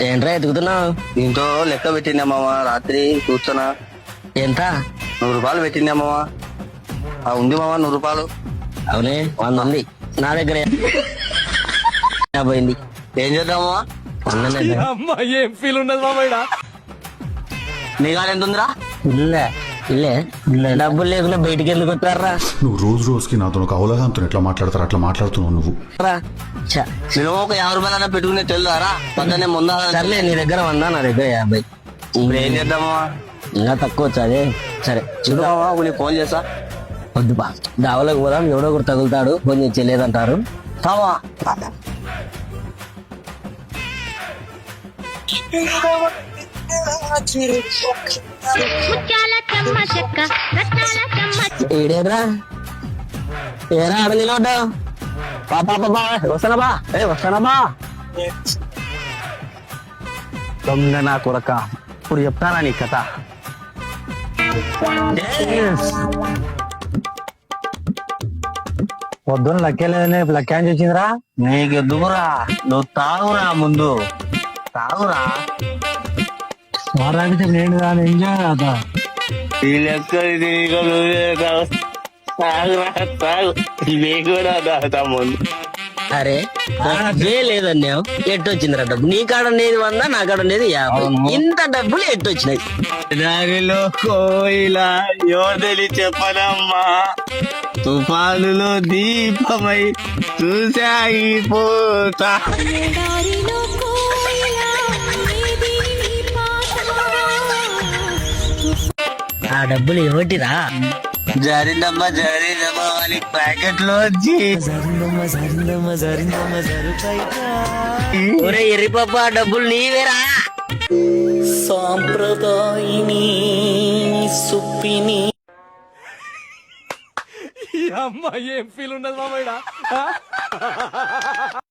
ఏంట్రా ఎతుకుతున్నావు? దీంతో లెక్క పెట్టిండే మామ, రాత్రి కూర్చున్నా. ఎంత? 100 రూపాయలు పెట్టిండే మామ. ఉంది మామ 100 రూపాయలు. అవునే 100 ఉంది నా దగ్గర. పోయింది. ఏం చేద్దామా? ఏం ఫీల్ ఉండదు మామయ్య. నీ కాడ ఎంత ఉందిరా? ఇల్లే ఇల్లే డబ్బులు లేకుండా బయటికి ఎందుకు వచ్చారా? నువ్వు రోజు రోజుకి నాతో ఒక అవలగాంతో ఎట్లా మాట్లాడతారు అట్లా మాట్లాడుతున్నావు నువ్వు. నేను ఒక 50 రూపాయలు అన్నా పెట్టుకునే తెలుదారా? పక్కనే ముందా. సర్లే, నీ దగ్గర 100, నా దగ్గర 50. ఇప్పుడు ఏం చేద్దామా? ఇంకా తక్కువ వచ్చాది. సరే చూడు మామ, నీకు ఫోన్ చేస్తా. వద్దు బా, దావలోకి పోదాం. ఎవడో ఒకటి తగులుతాడు, ఫోన్ చేసి లేదంటారు. కావా ఏడేరా ఏరా ఆడ నిలబడ్డావు? పాపా వస్తానా బా, వస్తానా బా. దొంగ నా కొరక, ఇప్పుడు చెప్తానా నీ కథ. పొద్దున్న లెక్కలేదని లెక్క చేసిందిరా. నీకు ఎందుకురా? నువ్వు తాగురా, ముందు తాగురా. వారానికి నేను కానీ ఎంజాయ్ కదా. ఈ లెక్క తాగురా, తాగు. ఇవే కూడా తాగుతా ముందు. అరే ఏ లేదన్నావు, ఎట్టొచ్చిందిరా డబ్బు? నీ కాడ ఉండేది 100, నా కాడ ఉండేది 50. ఇంత డబ్బులు ఎట్టొచ్చినాయి? దారిలో కోయిలా యోధలి చెప్పనమ్మా, తుఫానులో దీపమై చూసాగిపోతా. ఆ డబ్బులు ఏమిటిరా? జరినమ్మా అని ప్యాకెట్ లో వచ్చి ఒరే ఎర్రిపప్ప, ఆ డబ్బులు నీవేరా? సాంప్రదాయిని సుప్పిని. ఈ అమ్మ ఏం ఫీల్ ఉండదు మామయ్య.